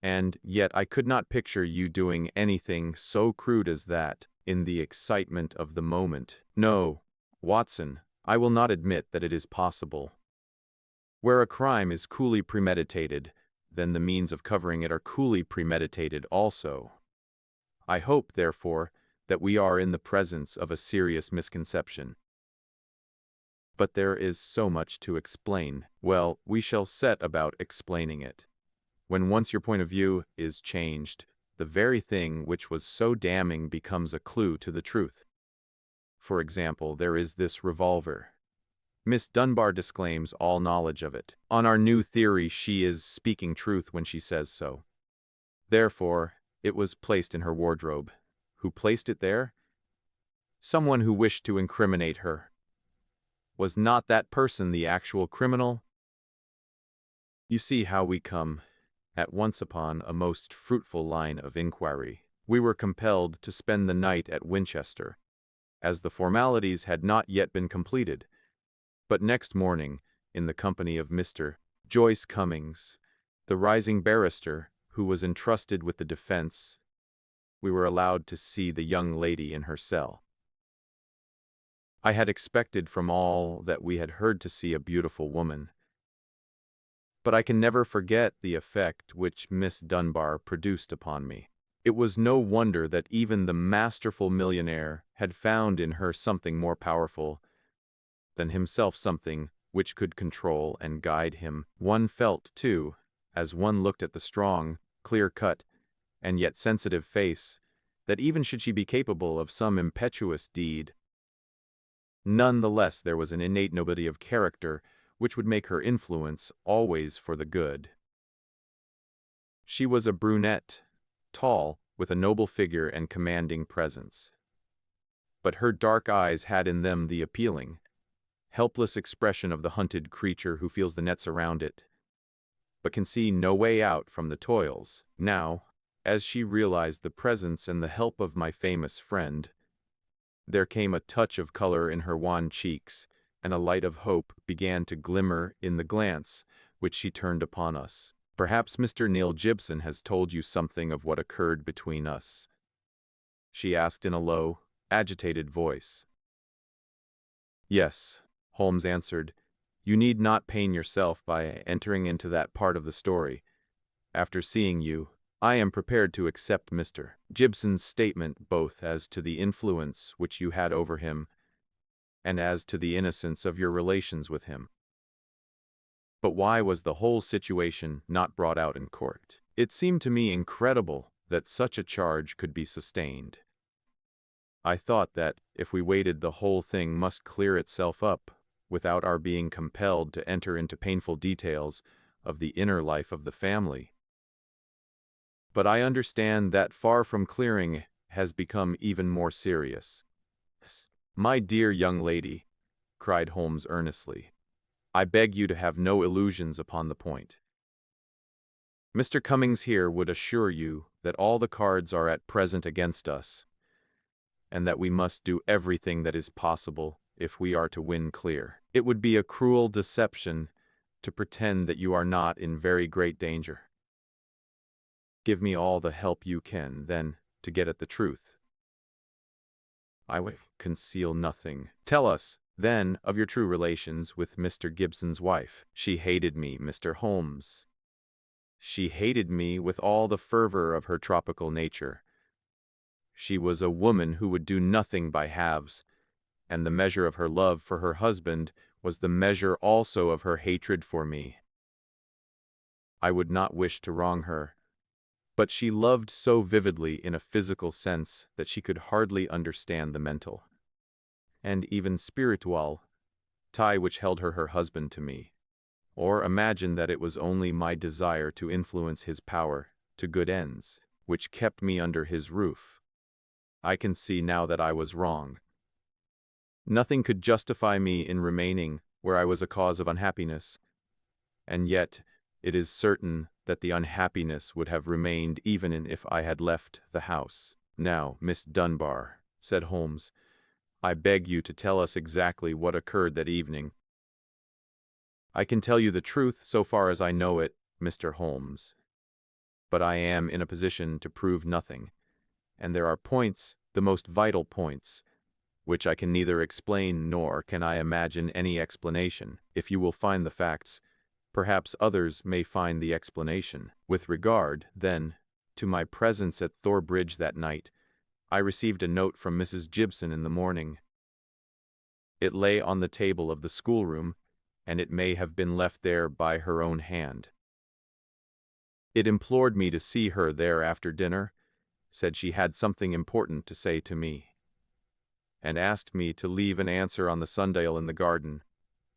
and yet I could not picture you doing anything so crude as that in the excitement of the moment. No, Watson, I will not admit that it is possible. Where a crime is coolly premeditated, then the means of covering it are coolly premeditated also. I hope, therefore, that we are in the presence of a serious misconception. But there is so much to explain. Well, we shall set about explaining it. When once your point of view is changed, the very thing which was so damning becomes a clue to the truth. For example, there is this revolver. Miss Dunbar disclaims all knowledge of it. On our new theory, she is speaking truth when she says so. Therefore, it was placed in her wardrobe. Who placed it there? Someone who wished to incriminate her. Was not that person the actual criminal? You see how we come at once upon a most fruitful line of inquiry. We were compelled to spend the night at Winchester, as the formalities had not yet been completed. But next morning, in the company of Mr. Joyce Cummings, the rising barrister who was entrusted with the defense, we were allowed to see the young lady in her cell. I had expected from all that we had heard to see a beautiful woman, but I can never forget the effect which Miss Dunbar produced upon me. It was no wonder that even the masterful millionaire had found in her something more powerful than himself, something which could control and guide him. One felt, too, as one looked at the strong, clear-cut, and yet sensitive face, that even should she be capable of some impetuous deed, none the less there was an innate nobility of character which would make her influence always for the good. She was a brunette, tall, with a noble figure and commanding presence. But her dark eyes had in them the appealing, helpless expression of the hunted creature who feels the nets around it, but can see no way out from the toils. Now, as she realized the presence and the help of my famous friend, there came a touch of color in her wan cheeks, and a light of hope began to glimmer in the glance which she turned upon us. Perhaps Mr. Neil Gibson has told you something of what occurred between us, she asked in a low, agitated voice. Yes, Holmes answered. You need not pain yourself by entering into that part of the story. After seeing you, I am prepared to accept Mr. Gibson's statement both as to the influence which you had over him and as to the innocence of your relations with him. But why was the whole situation not brought out in court? It seemed to me incredible that such a charge could be sustained. I thought that, if we waited, the whole thing must clear itself up, without our being compelled to enter into painful details of the inner life of the family. But I understand that, far from clearing, has become even more serious. My dear young lady, cried Holmes earnestly, I beg you to have no illusions upon the point. Mr. Cummings here would assure you that all the cards are at present against us, and that we must do everything that is possible if we are to win clear. It would be a cruel deception to pretend that you are not in very great danger. Give me all the help you can, then, to get at the truth. I will conceal nothing. Tell us, then, of your true relations with Mr. Gibson's wife. She hated me, Mr. Holmes. She hated me with all the fervor of her tropical nature. She was a woman who would do nothing by halves, and the measure of her love for her husband was the measure also of her hatred for me. I would not wish to wrong her, but she loved so vividly in a physical sense that she could hardly understand the mental, and even spiritual, tie which held her husband to me, or imagine that it was only my desire to influence his power to good ends, which kept me under his roof. I can see now that I was wrong. Nothing could justify me in remaining where I was a cause of unhappiness, and yet it is certain that the unhappiness would have remained even if I had left the house. Now, Miss Dunbar, said Holmes, I beg you to tell us exactly what occurred that evening. I can tell you the truth so far as I know it, Mr. Holmes, but I am in a position to prove nothing, and there are points, the most vital points, which I can neither explain nor can I imagine any explanation. If you will find the facts, perhaps others may find the explanation. With regard, then, to my presence at Thor Bridge that night, I received a note from Mrs. Gibson in the morning. It lay on the table of the schoolroom, and it may have been left there by her own hand. It implored me to see her there after dinner, said she had something important to say to me, and asked me to leave an answer on the sundial in the garden,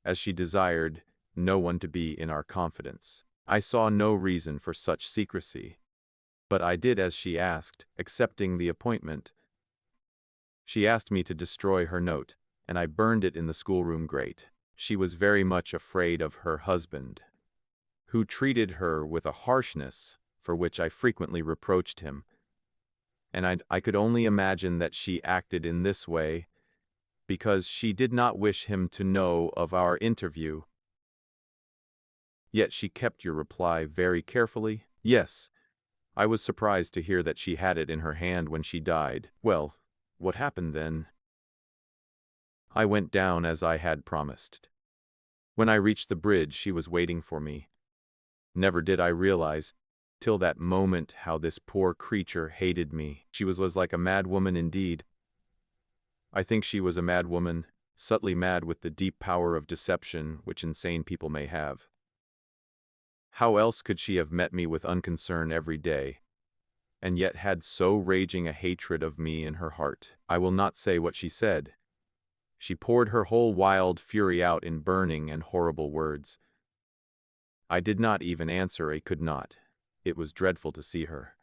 as she desired no one to be in our confidence. I saw no reason for such secrecy, but I did as she asked, accepting the appointment. She asked me to destroy her note, and I burned it in the schoolroom grate. She was very much afraid of her husband, who treated her with a harshness for which I frequently reproached him, and I could only imagine that she acted in this way because she did not wish him to know of our interview. Yet she kept your reply very carefully? Yes. I was surprised to hear that she had it in her hand when she died. Well, what happened then? I went down as I had promised. When I reached the bridge, she was waiting for me. Never did I realize, till that moment, how this poor creature hated me. She was like a mad woman indeed. I think she was a mad woman, subtly mad with the deep power of deception which insane people may have. How else could she have met me with unconcern every day, and yet had so raging a hatred of me in her heart? I will not say what she said. She poured her whole wild fury out in burning and horrible words. I did not even answer. I could not. It was dreadful to see her.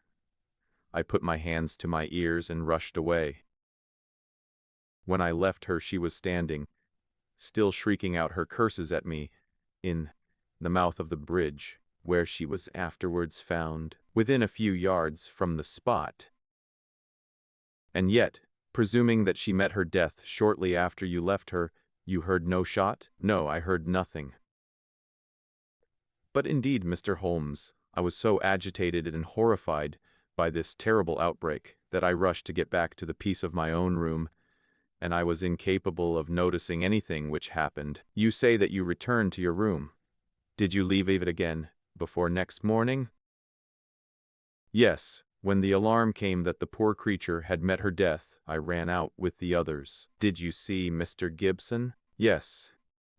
I put my hands to my ears and rushed away. When I left her, she was standing, still shrieking out her curses at me, in the mouth of the bridge, where she was afterwards found, within a few yards from the spot. And yet, presuming that she met her death shortly after you left her, you heard no shot? No, I heard nothing. But indeed, Mr. Holmes, I was so agitated and horrified by this terrible outbreak that I rushed to get back to the peace of my own room, and I was incapable of noticing anything which happened. You say that you returned to your room. Did you leave it again before next morning? Yes. When the alarm came that the poor creature had met her death, I ran out with the others. Did you see Mr. Gibson? Yes.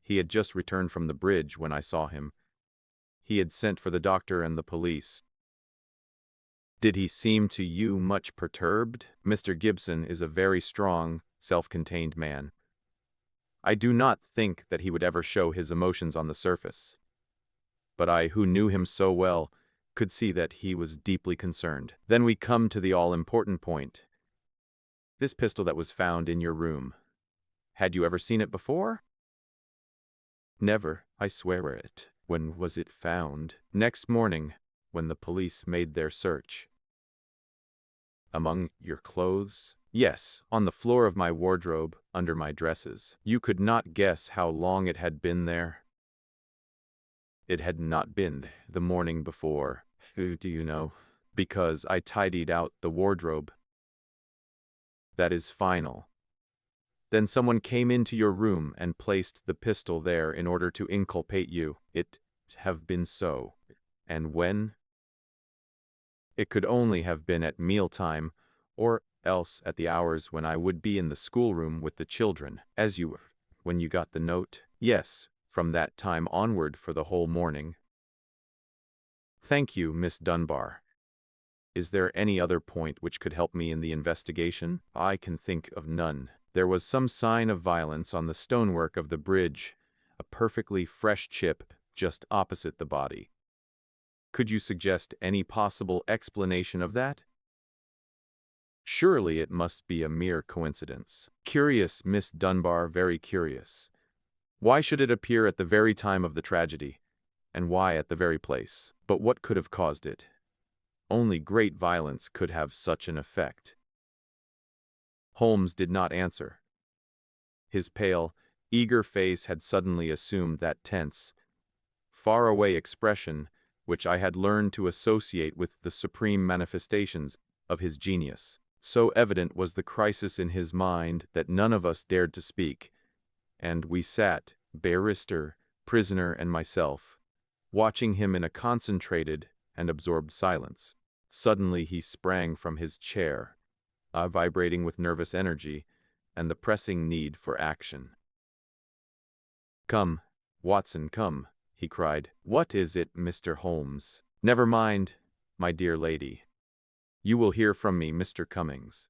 He had just returned from the bridge when I saw him. He had sent for the doctor and the police. Did he seem to you much perturbed? Mr. Gibson is a very strong, self-contained man. I do not think that he would ever show his emotions on the surface. But I, who knew him so well, could see that he was deeply concerned. Then we come to the all-important point. This pistol that was found in your room. Had you ever seen it before? Never, I swear it. When was it found? Next morning, when the police made their search. Among your clothes? Yes, on the floor of my wardrobe, under my dresses. You could not guess how long it had been there? It had not been the morning before. Who do you know? Because I tidied out the wardrobe. That is final. Then someone came into your room and placed the pistol there in order to inculpate you. It have been so. And when? It could only have been at mealtime, or else at the hours when I would be in the schoolroom with the children, as you were, when you got the note. Yes, from that time onward for the whole morning. Thank you, Miss Dunbar. Is there any other point which could help me in the investigation? I can think of none. There was some sign of violence on the stonework of the bridge, a perfectly fresh chip just opposite the body. Could you suggest any possible explanation of that? Surely it must be a mere coincidence. Curious, Miss Dunbar, very curious. Why should it appear at the very time of the tragedy? And why at the very place? But what could have caused it? Only great violence could have such an effect. Holmes did not answer. His pale, eager face had suddenly assumed that tense, far-away expression which I had learned to associate with the supreme manifestations of his genius. So evident was the crisis in his mind that none of us dared to speak, and we sat, barrister, prisoner, and myself, watching him in a concentrated and absorbed silence. Suddenly he sprang from his chair, vibrating with nervous energy and the pressing need for action. "Come, Watson, come," he cried. "What is it, Mr. Holmes?" "Never mind, my dear lady. You will hear from me, Mr. Cummings.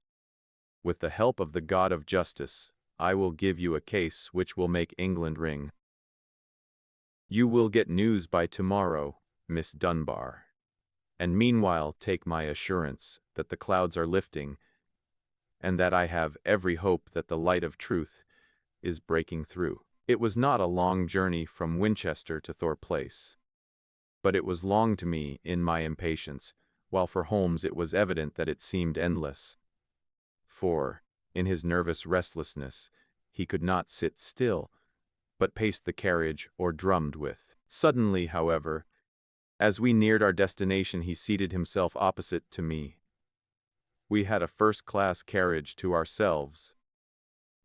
With the help of the God of justice, I will give you a case which will make England ring. You will get news by tomorrow, Miss Dunbar. And meanwhile take my assurance that the clouds are lifting, and that I have every hope that the light of truth is breaking through." It was not a long journey from Winchester to Thor Place, but it was long to me in my impatience, while for Holmes it was evident that it seemed endless. For, in his nervous restlessness, he could not sit still, but paced the carriage or drummed with. Suddenly, however, as we neared our destination, he seated himself opposite to me. We had a first-class carriage to ourselves,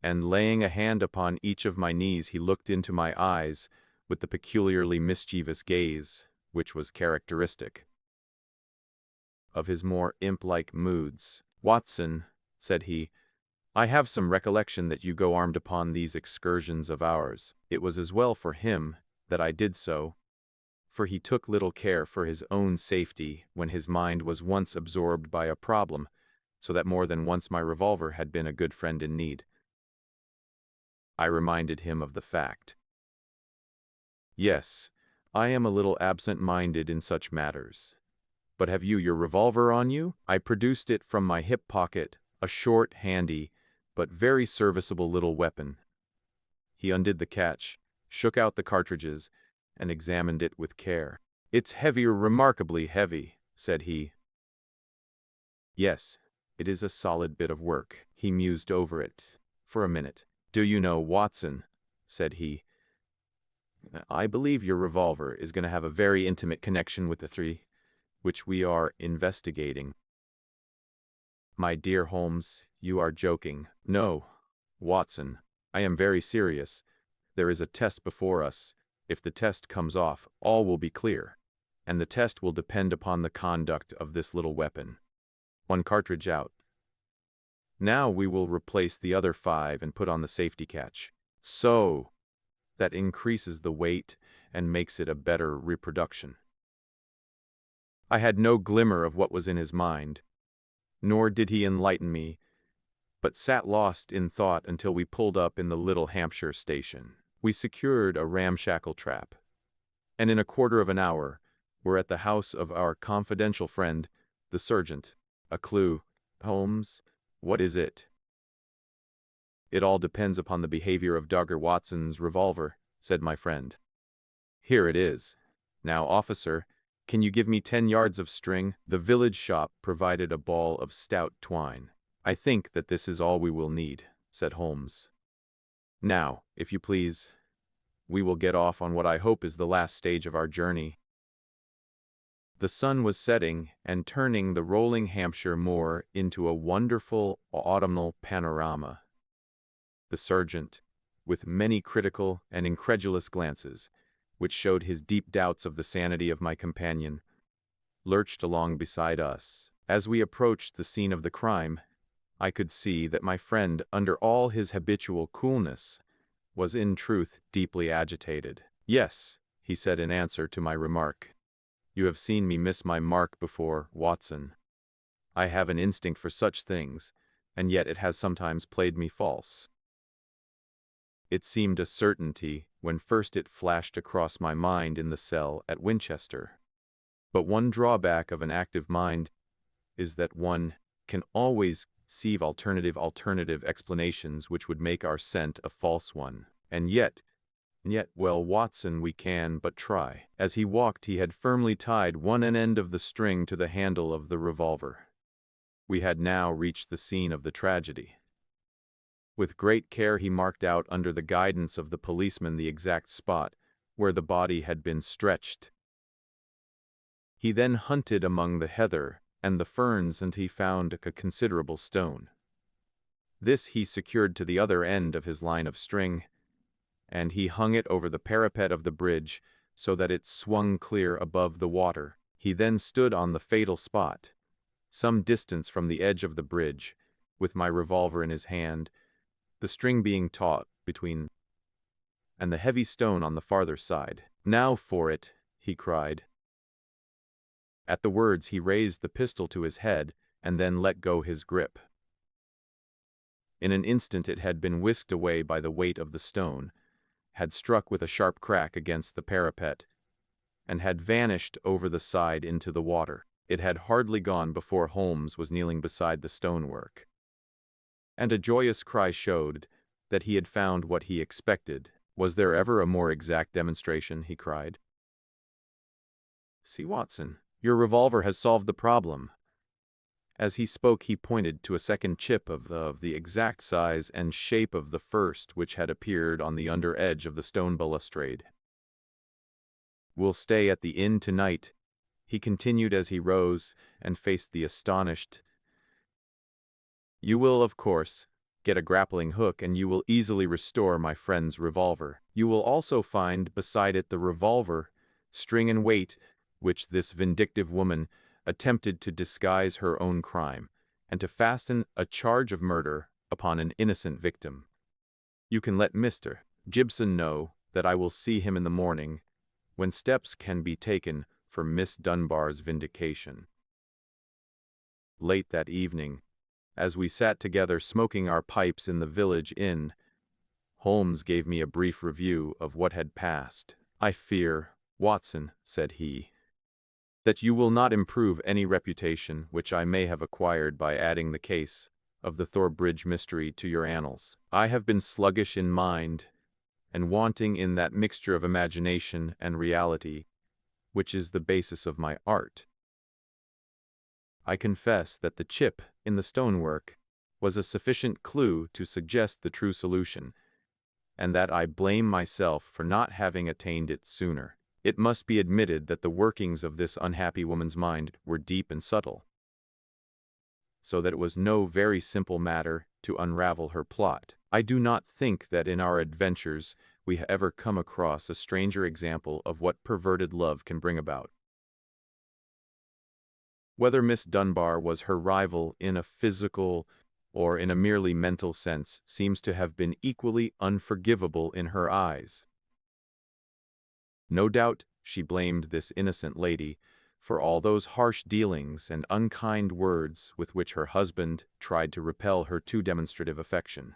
and laying a hand upon each of my knees, he looked into my eyes with the peculiarly mischievous gaze which was characteristic of his more imp-like moods. "Watson," said he, "I have some recollection that you go armed upon these excursions of ours." It was as well for him that I did so, for he took little care for his own safety when his mind was once absorbed by a problem, so that more than once my revolver had been a good friend in need. I reminded him of the fact. "Yes, I am a little absent-minded in such matters. But have you your revolver on you?" I produced it from my hip pocket, a short, handy, but very serviceable little weapon. He undid the catch, shook out the cartridges, and examined it with care. "It's heavy, remarkably heavy," said he. "Yes, it is a solid bit of work." He mused over it for a minute. "Do you know, Watson," said he, "I believe your revolver is going to have a very intimate connection with the three which we are investigating." "My dear Holmes, you are joking." "No, Watson, I am very serious. There is a test before us. If the test comes off, all will be clear. And the test will depend upon the conduct of this little weapon. One cartridge out. Now we will replace the other 5 and put on the safety catch. So, that increases the weight and makes it a better reproduction." I had no glimmer of what was in his mind, nor did he enlighten me, but sat lost in thought until we pulled up in the Little Hampshire station. We secured a ramshackle trap, and in a quarter of an hour were at the house of our confidential friend, the sergeant. A clue. Holmes, what is it? It all depends upon the behavior of Dr. Watson's revolver, said my friend. Here it is. Now, officer, can you give me 10 yards of string? The village shop provided a ball of stout twine. I think that this is all we will need, said Holmes. Now, if you please, we will get off on what I hope is the last stage of our journey. The sun was setting and turning the rolling Hampshire moor into a wonderful autumnal panorama. The sergeant, with many critical and incredulous glances, which showed his deep doubts of the sanity of my companion, lurched along beside us. As we approached the scene of the crime, I could see that my friend, under all his habitual coolness, was in truth deeply agitated. Yes, he said in answer to my remark. You have seen me miss my mark before, Watson. I have an instinct for such things, and yet it has sometimes played me false. It seemed a certainty when first it flashed across my mind in the cell at Winchester. But one drawback of an active mind is that one can always conceive alternative explanations which would make our scent a false one. And yet, well, Watson, we can but try. As he walked, he had firmly tied one end of the string to the handle of the revolver. We had now reached the scene of the tragedy. With great care he marked out under the guidance of the policeman the exact spot where the body had been stretched. He then hunted among the heather and the ferns until he found a considerable stone. This he secured to the other end of his line of string, and he hung it over the parapet of the bridge so that it swung clear above the water. He then stood on the fatal spot, some distance from the edge of the bridge, with my revolver in his hand, the string being taut between and the heavy stone on the farther side. Now for it, he cried. At the words he raised the pistol to his head and then let go his grip. In an instant it had been whisked away by the weight of the stone, had struck with a sharp crack against the parapet, and had vanished over the side into the water. It had hardly gone before Holmes was kneeling beside the stonework, and a joyous cry showed that he had found what he expected. Was there ever a more exact demonstration? He cried. See, Watson, your revolver has solved the problem. As he spoke, he pointed to a second chip of the exact size and shape of the first which had appeared on the under edge of the stone balustrade. We'll stay at the inn tonight, he continued as he rose and faced the astonished. You will, of course, get a grappling hook, and you will easily restore my friend's revolver. You will also find beside it the revolver, string and weight, which this vindictive woman attempted to disguise her own crime, and to fasten a charge of murder upon an innocent victim. You can let Mr. Gibson know that I will see him in the morning, when steps can be taken for Miss Dunbar's vindication. Late that evening, as we sat together smoking our pipes in the village inn, Holmes gave me a brief review of what had passed. I fear, Watson, said he, that you will not improve any reputation which I may have acquired by adding the case of the Thor Bridge mystery to your annals. I have been sluggish in mind, and wanting in that mixture of imagination and reality which is the basis of my art. I confess that the chip in the stonework was a sufficient clue to suggest the true solution, and that I blame myself for not having attained it sooner. It must be admitted that the workings of this unhappy woman's mind were deep and subtle, so that it was no very simple matter to unravel her plot. I do not think that in our adventures we have ever come across a stranger example of what perverted love can bring about. Whether Miss Dunbar was her rival in a physical or in a merely mental sense seems to have been equally unforgivable in her eyes. No doubt she blamed this innocent lady for all those harsh dealings and unkind words with which her husband tried to repel her too demonstrative affection.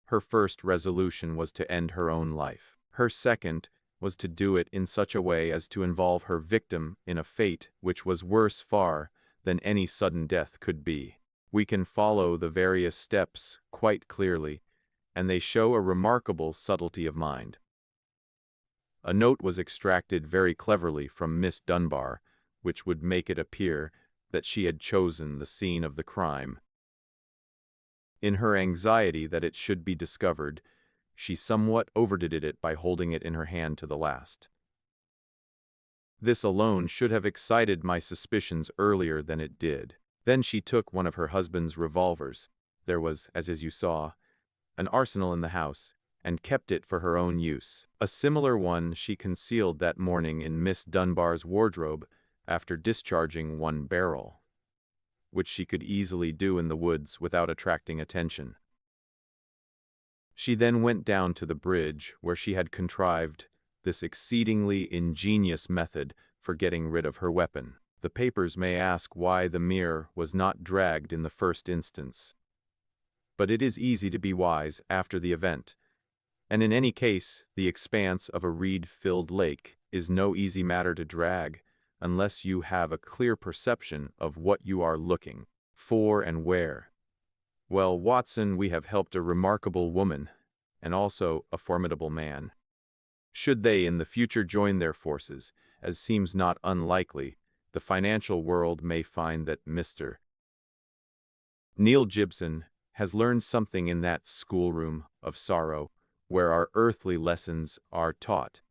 Her first resolution was to end her own life. Her second was to do it in such a way as to involve her victim in a fate which was worse far than any sudden death could be. We can follow the various steps quite clearly, and they show a remarkable subtlety of mind. A note was extracted very cleverly from Miss Dunbar, which would make it appear that she had chosen the scene of the crime. In her anxiety that it should be discovered, she somewhat overdid it by holding it in her hand to the last. This alone should have excited my suspicions earlier than it did. Then she took one of her husband's revolvers. There was, as you saw, an arsenal in the house, and kept it for her own use. A similar one she concealed that morning in Miss Dunbar's wardrobe after discharging one barrel, which she could easily do in the woods without attracting attention. She then went down to the bridge where she had contrived this exceedingly ingenious method for getting rid of her weapon. The papers may ask why the mirror was not dragged in the first instance. But it is easy to be wise after the event, and in any case the expanse of a reed-filled lake is no easy matter to drag unless you have a clear perception of what you are looking for and where. Well, Watson, we have helped a remarkable woman, and also a formidable man. Should they in the future join their forces, as seems not unlikely, the financial world may find that Mr. Neil Gibson has learned something in that schoolroom of sorrow where our earthly lessons are taught.